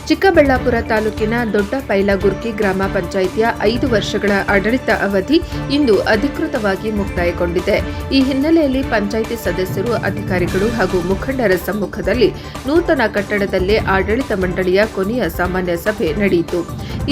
ಚಿಕ್ಕಬಳ್ಳಾಪುರ ತಾಲೂಕಿನ ದೊಡ್ಡ ಪೈಲಗುರ್ಕಿ ಗ್ರಾಮ ಪಂಚಾಯಿತಿಯ 5 ವರ್ಷಗಳ ಆಡಳಿತ ಅವಧಿ ಇಂದು ಅಧಿಕೃತವಾಗಿ ಮುಕ್ತಾಯಗೊಂಡಿದೆ. ಈ ಹಿನ್ನೆಲೆಯಲ್ಲಿ ಪಂಚಾಯಿತಿ ಸದಸ್ಯರು, ಅಧಿಕಾರಿಗಳು ಹಾಗೂ ಮುಖಂಡರ ಸಮ್ಮುಖದಲ್ಲಿ ನೂತನ ಕಟ್ಟಡದಲ್ಲೇ ಆಡಳಿತ ಮಂಡಳಿಯ ಕೊನೆಯ ಸಾಮಾನ್ಯ ಸಭೆ ನಡೆಯಿತು.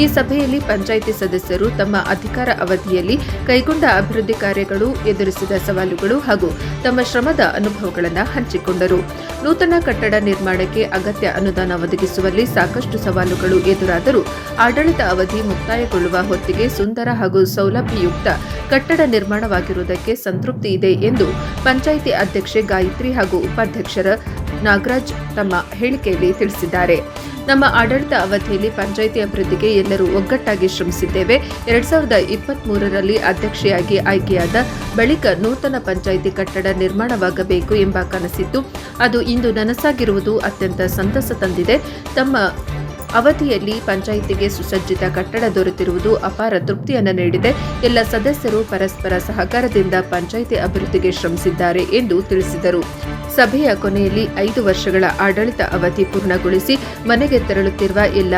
ಈ ಸಭೆಯಲ್ಲಿ ಪಂಚಾಯಿತಿ ಸದಸ್ಯರು ತಮ್ಮ ಅಧಿಕಾರ ಅವಧಿಯಲ್ಲಿ ಕೈಗೊಂಡ ಅಭಿವೃದ್ಧಿ ಕಾರ್ಯಗಳು, ಎದುರಿಸಿದ ಸವಾಲುಗಳು ಹಾಗೂ ತಮ್ಮ ಶ್ರಮದ ಅನುಭವಗಳನ್ನು ಹಂಚಿಕೊಂಡರು. ನೂತನ ಕಟ್ಟಡ ನಿರ್ಮಾಣಕ್ಕೆ ಅಗತ್ಯ ಅನುದಾನ ಒದಗಿಸುವಲ್ಲಿ ಸಾಕಷ್ಟು ಸವಾಲುಗಳು ಎದುರಾದರೂ ಆಡಳಿತ ಅವಧಿ ಮುಕ್ತಾಯಗೊಳ್ಳುವ ಹೊತ್ತಿಗೆ ಸುಂದರ ಹಾಗೂ ಸೌಲಭ್ಯಯುಕ್ತ ಕಟ್ಟಡ ನಿರ್ಮಾಣವಾಗಿರುವುದಕ್ಕೆ ಸಂತೃಪ್ತಿ ಇದೆ ಎಂದು ಪಂಚಾಯಿತಿ ಅಧ್ಯಕ್ಷೆ ಗಾಯತ್ರಿ ಹಾಗೂ ಉಪಾಧ್ಯಕ್ಷರ ನಾಗರಾಜ್ ತಮ್ಮ ಹೇಳಿಕೆಯಲ್ಲಿ ತಿಳಿಸಿದ್ದಾರೆ. ನಮ್ಮ ಆಡಳಿತ ಅವಧಿಯಲ್ಲಿ ಪಂಚಾಯಿತಿ ಅಭಿವೃದ್ಧಿಗೆ ಎಲ್ಲರೂ ಒಗ್ಗಟ್ಟಾಗಿ ಶ್ರಮಿಸಿದ್ದೇವೆ. 2023ರಲ್ಲಿ ಅಧ್ಯಕ್ಷೆಯಾಗಿ ಆಯ್ಕೆಯಾದ ಬಳಿಕ ನೂತನ ಪಂಚಾಯಿತಿ ಕಟ್ಟಡ ನಿರ್ಮಾಣವಾಗಬೇಕು ಎಂಬ ಕನಸಿತ್ತು. ಅದು ಇಂದು ನನಸಾಗಿರುವುದು ಅತ್ಯಂತ ಸಂತಸ ತಂದಿದೆ. ತಮ್ಮ ಅವಧಿಯಲ್ಲಿ ಪಂಚಾಯಿತಿಗೆ ಸುಸಜ್ಜಿತ ಕಟ್ಟಡ ದೊರೆತಿರುವುದು ಅಪಾರ ತೃಪ್ತಿಯನ್ನು ನೀಡಿದೆ. ಎಲ್ಲ ಸದಸ್ಯರು ಪರಸ್ಪರ ಸಹಕಾರದಿಂದ ಪಂಚಾಯಿತಿ ಅಭಿವೃದ್ಧಿಗೆ ಶ್ರಮಿಸಿದ್ದಾರೆ ಎಂದು ತಿಳಿಸಿದರು. ಸಭೆಯ ಕೊನೆಯಲ್ಲಿ 5 ವರ್ಷಗಳ ಆಡಳಿತ ಅವಧಿ ಪೂರ್ಣಗೊಳಿಸಿ ಮನೆಗೆ ತೆರಳುತ್ತಿರುವ ಎಲ್ಲ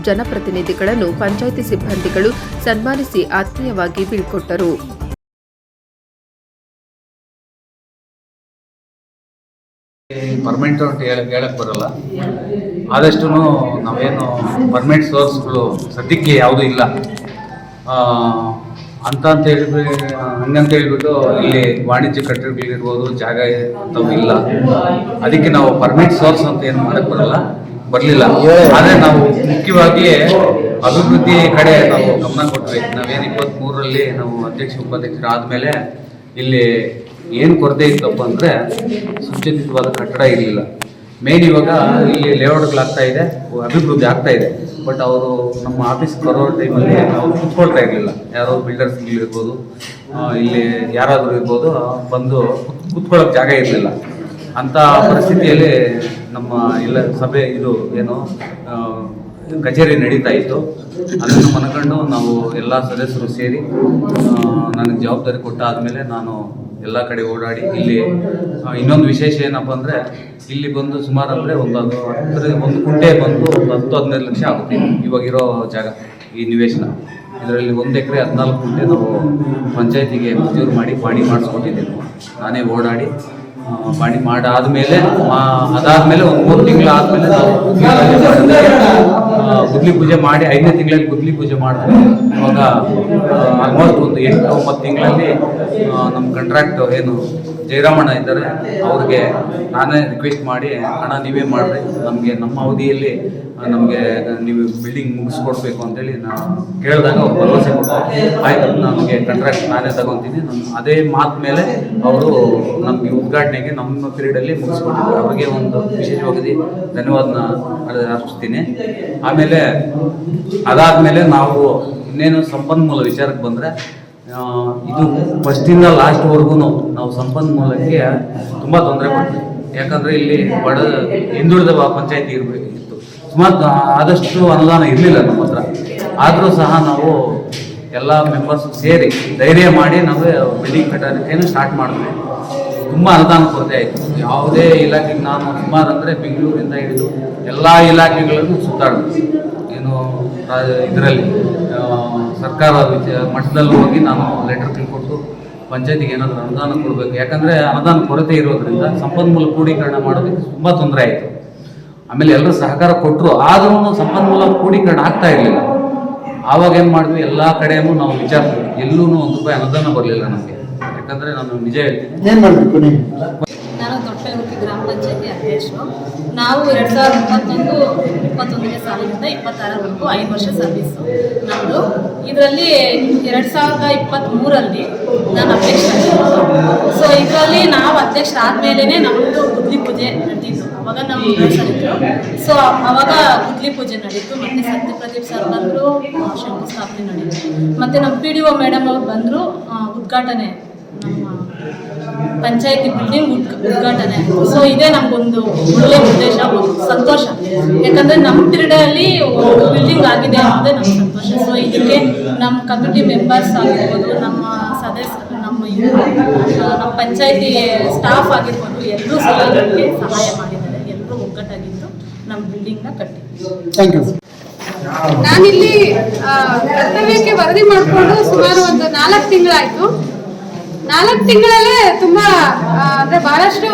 ಜನಪ್ರತಿನಿಧಿಗಳನ್ನು ಪಂಚಾಯಿತಿ ಸಿಬ್ಬಂದಿಗಳು ಸನ್ಮಾನಿಸಿ ಆತ್ಮೀಯವಾಗಿ ಬೀಳ್ಕೊಟ್ಟರು. ಪರ್ಮನೆಂಟ್ ಅಂತ ಹೇಳಕ್ ಬರಲ್ಲ. ಆದಷ್ಟು ನಾವೇನು ಪರ್ಮನೆಂಟ್ ಸೋರ್ಸ್ಗಳು ಸದ್ಯಕ್ಕೆ ಯಾವುದೂ ಇಲ್ಲ ಅಂತ ಹೇಳ್ಬಿಟ್ಟು ಇಲ್ಲಿ ವಾಣಿಜ್ಯ ಕಟ್ಟಡಗಳಿರ್ಬೋದು, ಜಾಗ ಅಂತವು ಇಲ್ಲ. ಅದಕ್ಕೆ ನಾವು ಪರ್ಮನೆಂಟ್ ಸೋರ್ಸ್ ಅಂತ ಏನು ಮಾಡಕ್ ಬರಲಿಲ್ಲ. ಆದರೆ ನಾವು ಮುಖ್ಯವಾಗಿ ಅಭಿವೃದ್ಧಿ ಕಡೆ ನಾವು ಗಮನ ಕೊಟ್ವಿ. ನಾವೇನು 23ರಲ್ಲಿ ನಾವು ಅಧ್ಯಕ್ಷ ಉಪಾಧ್ಯಕ್ಷರು ಆದಮೇಲೆ ಇಲ್ಲಿ ಏನು ಕೊರತೆ ಇತ್ತಪ್ಪ ಅಂದರೆ ಸುಸಜ್ಜಿತವಾದ ಕಟ್ಟಡ ಇರಲಿಲ್ಲ. ಮೇನ್ ಇವಾಗ ಇಲ್ಲಿ ಲೇಔಟ್ಗಳಾಗ್ತಾ ಇದೆ, ಅಭಿವೃದ್ಧಿ ಆಗ್ತಾ ಇದೆ. ಬಟ್ ಅವರು ನಮ್ಮ ಆಫೀಸ್ ಬರೋ ಟೈಮಲ್ಲಿ ನಾವು ಕುತ್ಕೊಳ್ತಾ ಇರಲಿಲ್ಲ. ಯಾರೋ ಬಿಲ್ಡರ್ಸ್ಗಳಿರ್ಬೋದು, ಇಲ್ಲಿ ಯಾರಾದರೂ ಇರ್ಬೋದು, ಬಂದು ಕುತ್ಕೊಳ್ಳೋಕೆ ಜಾಗ ಇರಲಿಲ್ಲ. ಅಂಥ ಪರಿಸ್ಥಿತಿಯಲ್ಲಿ ನಮ್ಮ ಇಲ್ಲ ಸಭೆ ಇದು ಏನು ಕಚೇರಿ ನಡೀತಾ ಇತ್ತು. ಅದನ್ನು ಮನಗಂಡು ನಾವು ಎಲ್ಲ ಸದಸ್ಯರು ಸೇರಿ ನನಗೆ ಜವಾಬ್ದಾರಿ ಕೊಟ್ಟಾದಮೇಲೆ ನಾನು ಎಲ್ಲ ಕಡೆ ಓಡಾಡಿ ಇಲ್ಲಿ ಇನ್ನೊಂದು ವಿಶೇಷ ಏನಪ್ಪ ಅಂದರೆ ಇಲ್ಲಿ ಬಂದು ಸುಮಾರು ಅಂದರೆ ಒಂದು ಕುಂಟೆ ಬಂದು 10-15 ಲಕ್ಷ ಆಗುತ್ತೆ ಇವಾಗಿರೋ ಜಾಗ, ಈ ನಿವೇಶನ. ಇದರಲ್ಲಿ 1 ಎಕರೆ 14 ಕುಂಟೆ ನಾವು ಪಂಚಾಯತಿಗೆ ಮಂಜೂರು ಮಾಡಿ ಬಾಡಿ ಮಾಡಿಸ್ಕೊಟ್ಟಿದ್ದೇವೆ. ನಾನೇ ಓಡಾಡಿ ಬಾಡಿ ಅದಾದಮೇಲೆ ಒಂದು 3 ತಿಂಗಳು ಆದಮೇಲೆ ನಾವು ಗುದ್ಲಿ ಪೂಜೆ ಮಾಡಿ 5ನೇ ತಿಂಗಳಲ್ಲಿ ಗುದ್ಲಿ ಪೂಜೆ ಮಾಡಿದ್ಮೇಲೆ ಇವಾಗ ಆಲ್ಮೋಸ್ಟ್ ಒಂದು 8-9 ತಿಂಗಳಲ್ಲಿ ನಮ್ಮ ಕಾಂಟ್ರಾಕ್ಟ್ ಏನು ಜಯರಾಮಣ್ಣ ಇದ್ದಾರೆ, ಅವ್ರಿಗೆ ನಾನೇ ರಿಕ್ವೆಸ್ಟ್ ಮಾಡಿ, ಅಣ್ಣ ನೀವೇ ಮಾಡಿರಿ, ನಮ್ಮ ಅವಧಿಯಲ್ಲಿ ನಮಗೆ ನೀವು ಬಿಲ್ಡಿಂಗ್ ಮುಗಿಸ್ಕೊಡ್ಬೇಕು ಅಂತೇಳಿ ನಾನು ಕೇಳಿದಾಗ ಅವ್ರು ಭರವಸೆ ಕೊಡ್ತಾರೆ. ಆಯ್ತು, ನಮಗೆ ಕಾಂಟ್ರಾಕ್ಟ್ ನಾನೇ ತಗೊತೀನಿ. ಅದೇ ಮಾತು ಮೇಲೆ ಅವರು ನಮಗೆ ಉದ್ಘಾಟನೆಗೆ ನಮ್ಮ ಪೀರಿಯಡಲ್ಲಿ ಮುಗಿಸ್ಕೊಟ್ಟಿದ್ದಾರೆ. ಅವ್ರಿಗೆ ಒಂದು ವಿಶೇಷವಾಗಿ ಧನ್ಯವಾದನ ಅರ್ಪಿಸ್ತೀನಿ. ಆಮೇಲೆ ಅದಾದಮೇಲೆ ನಾವು ಇನ್ನೇನು ಸಂಪನ್ಮೂಲ ವಿಚಾರಕ್ಕೆ ಬಂದರೆ, ಇದು ಫಸ್ಟಿಂದ ಲಾಸ್ಟ್ವರೆಗೂ ನಾವು ಸಂಪನ್ಮೂಲಕ್ಕೆ ತುಂಬ ತೊಂದರೆ ಕೊಡ್ತೀವಿ. ಯಾಕಂದರೆ ಇಲ್ಲಿ ಹಿಂದುಳಿದ ಪಂಚಾಯತಿ ಇತ್ತು. ಸುಮಾರು ಆದಷ್ಟು ಅನುದಾನ ಇರಲಿಲ್ಲ ನಮ್ಮ ಹತ್ರ. ಆದರೂ ಸಹ ನಾವು ಎಲ್ಲ ಮೆಂಬರ್ಸ್ ಸೇರಿ ಧೈರ್ಯ ಮಾಡಿ ನಾವು ಬಿಲ್ಡಿಂಗ್ ಕಟ್ಟೋದಕ್ಕೇನು ಸ್ಟಾರ್ಟ್ ಮಾಡಿದ್ವಿ. ತುಂಬ ಅನುದಾನ ಕೊರತೆ ಆಯಿತು. ಯಾವುದೇ ಇಲಾಖೆಗೆ ನಾನು ಸುಮಾರು ಅಂದರೆ ಬೆಂಗಳೂರಿಂದ ಹಿಡಿದು ಎಲ್ಲ ಇಲಾಖೆಗಳನ್ನು ಸುತ್ತಾಡಿದ್ವಿ. ಏನು ಇದರಲ್ಲಿ ಸರ್ಕಾರ ಮಟ್ಟದಲ್ಲಿ ಹೋಗಿ ನಾನು ಲೆಟರ್ ತಿಳ್ಕೊಟ್ಟು ಪಂಚಾಯತಿಗೆ ಏನಾದರೂ ಅನುದಾನ ಕೊಡಬೇಕು. ಯಾಕಂದರೆ ಅನುದಾನ ಕೊರತೆ ಇರೋದ್ರಿಂದ ಸಂಪನ್ಮೂಲ ಕ್ರೋಢೀಕರಣ ಮಾಡೋದಕ್ಕೆ ತುಂಬ ತೊಂದರೆ ಆಯಿತು. ಆಮೇಲೆ ಎಲ್ಲರೂ ಸಹಕಾರ ಕೊಟ್ಟರು, ಆದ್ರೂ ಸಂಪನ್ಮೂಲ ಕ್ರೋಢೀಕರಣ ಆಗ್ತಾ ಇರಲಿಲ್ಲ. ಆವಾಗ ಏನು ಮಾಡಿದ್ವಿ, ಎಲ್ಲ ಕಡೆಯೂ ನಾವು ವಿಚಾರಿಸಿದ್ವಿ. ಎಲ್ಲೂ ₹1 ಅನುದಾನ ಬರಲಿಲ್ಲ ನಮಗೆ. ಯಾಕಂದರೆ ನಾನು ನಿಜ ಹೇಳ್ತೀನಿ, ಏನು ಮಾಡಬೇಕು ನೀವು. ನಾನು ದೊಡ್ಡಪೈಲಗುರ್ಕಿ ಗ್ರಾಮ ಪಂಚಾಯತಿ ಅಧ್ಯಕ್ಷರು. ನಾವು 2021ನೇ ಸಾಲಿನಿಂದ 26ರವರೆಗೂ 5 ವರ್ಷ ಸರ್ವಿಸು ನಮ್ಮದು. ಇದರಲ್ಲಿ 2023ರಲ್ಲಿ ನಾನು ಅಧ್ಯಕ್ಷರಾಗಿರೋದು. ಸೊ ಇದರಲ್ಲಿ ನಾವು ಅಧ್ಯಕ್ಷರಾದ್ಮೇಲೆ ನಮ್ಮದು ಗುದ್ಲಿ ಪೂಜೆ ನಡೆದಿತ್ತು. ಅವಾಗ ನಾವು ಇದ್ರು. ಸೊ ಅವಾಗ ಗುದ್ಲಿ ಪೂಜೆ ನಡೀತು. ಮತ್ತು ಸತ್ಯಪ್ರದೀಪ್ ಸರ್ ಬಂದರು, ಶಂಕುಸ್ಥಾಪನೆ ನಡೀತು. ಮತ್ತು ನಮ್ಮ PDO ಮೇಡಮ್ ಅವರು ಬಂದರು, ಉದ್ಘಾಟನೆ ನಮ್ಮ ಪಂಚಾಯತಿ ಬಿಲ್ಡಿಂಗ್ ಉದ್ಘಾಟನೆ. ಸೊ ಇದೇ ನಮಗೊಂದು ಒಳ್ಳೆಯ ಉದ್ದೇಶ, ಸಂತೋಷ. ಯಾಕಂದರೆ ನಮ್ಮ ಪೀರಿಯಡಲ್ಲಿ ಒಂದು ಬಿಲ್ಡಿಂಗ್ ಆಗಿದೆ ಅನ್ನೋದೇ ನಮ್ಮ ಸಂತೋಷ. ಸೊ ಇದಕ್ಕೆ ನಮ್ಮ ಕಮಿಟಿ ಮೆಂಬರ್ಸ್ ಆಗಿರ್ಬೋದು, ನಮ್ಮ ಸದಸ್ಯರು, ನಮ್ಮ ಪಂಚಾಯತಿ ಸ್ಟಾಫ್ ಆಗಿರ್ಬೋದು, ಎಲ್ಲರೂ ಸಹ ಇದಕ್ಕೆ ಸಹಾಯ ಮಾಡಿದ್ದಾರೆ. ಎಲ್ಲರೂ ಒಗ್ಗಟ್ಟಾಗಿದ್ದು ನಮ್ಮ ಬಿಲ್ಡಿಂಗ್ನ ಕಟ್ಟಿದ್ವಿ. Thank you. ನಾನಿಲ್ಲಿ ಕರ್ತವ್ಯಕ್ಕೆ ವರದಿ ಮಾಡಿಕೊಂಡು ಸುಮಾರು ಒಂದು 4 ತಿಂಗಳಾಯ್ತು. 4 ತಿಂಗಳಲ್ಲೇ ತುಂಬಾ ಅಂದ್ರೆ ಬಹಳಷ್ಟು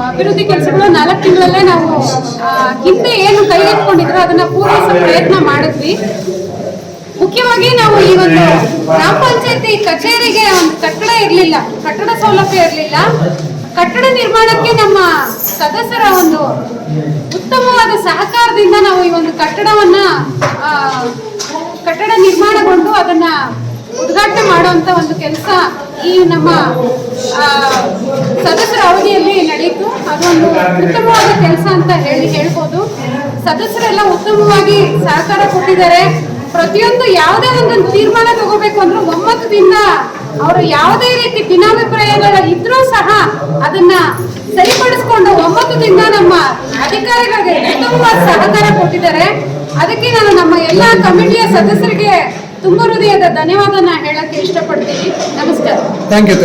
ಅಭಿವೃದ್ಧಿ ಕೆಲಸಗಳು 4 ತಿಂಗಳಲ್ಲೇ ನಾವು ಹಿಂದೆ ಏನು ಕೈಗೆತ್ತಿಕೊಂಡಿದ್ರು ಅದನ್ನ ಪೂರೈಸೋ ಪ್ರಯತ್ನ ಮಾಡಿದ್ವಿ. ಮುಖ್ಯವಾಗಿ ನಾವು ಈ ಒಂದು ಗ್ರಾಮ ಪಂಚಾಯತಿ ಕಚೇರಿಗೆ ಒಂದು ಕಟ್ಟಡ ಇರಲಿಲ್ಲ, ಕಟ್ಟಡ ಸೌಲಭ್ಯ ಇರಲಿಲ್ಲ. ಕಟ್ಟಡ ನಿರ್ಮಾಣಕ್ಕೆ ನಮ್ಮ ಸದಸ್ಯರ ಒಂದು ಉತ್ತಮವಾದ ಸಹಕಾರದಿಂದ ನಾವು ಈ ಒಂದು ಕಟ್ಟಡ ನಿರ್ಮಾಣಗೊಂಡು ಅದನ್ನ ಉದ್ಘಾಟನೆ ಮಾಡುವಂತ ಒಂದು ಕೆಲಸ ಈ ನಮ್ಮ ಸದಸ್ಯರ ಅವಧಿಯಲ್ಲಿ ನಡೆಯಿತು. ಅದೊಂದು ಉತ್ತಮವಾದ ಕೆಲಸ ಅಂತ ಹೇಳ್ಬೋದು. ಸದಸ್ಯರೆಲ್ಲ ಉತ್ತಮವಾಗಿ ಸಹಕಾರ ಕೊಟ್ಟಿದ್ದಾರೆ. ಪ್ರತಿಯೊಂದು ಯಾವುದೇ ಒಂದು ತೀರ್ಮಾನ ತಗೋಬೇಕು ಅಂದ್ರೆ ಒಮ್ಮತದಿಂದ ಅವರು ಯಾವುದೇ ರೀತಿ ಭಿನ್ನಾಭಿಪ್ರಾಯಗಳ ಇದ್ರೂ ಸಹ ಅದನ್ನ ಸರಿಪಡಿಸಿಕೊಂಡು ಒಮ್ಮತದಿಂದ ನಮ್ಮ ಅಧಿಕಾರಿಗಳಿಗೆ ಉತ್ತಮವಾದ ಸಹಕಾರ ಕೊಟ್ಟಿದ್ದಾರೆ. ಅದಕ್ಕೆ ನಾನು ನಮ್ಮ ಎಲ್ಲ ಕಮಿಟಿಯ ಸದಸ್ಯರಿಗೆ ತುಂಬ ಹೃದಯದ ಧನ್ಯವಾದನ ಹೇಳಕ್ಕೆ ಇಷ್ಟಪಡ್ತೀನಿ. ನಮಸ್ಕಾರ. Thank you.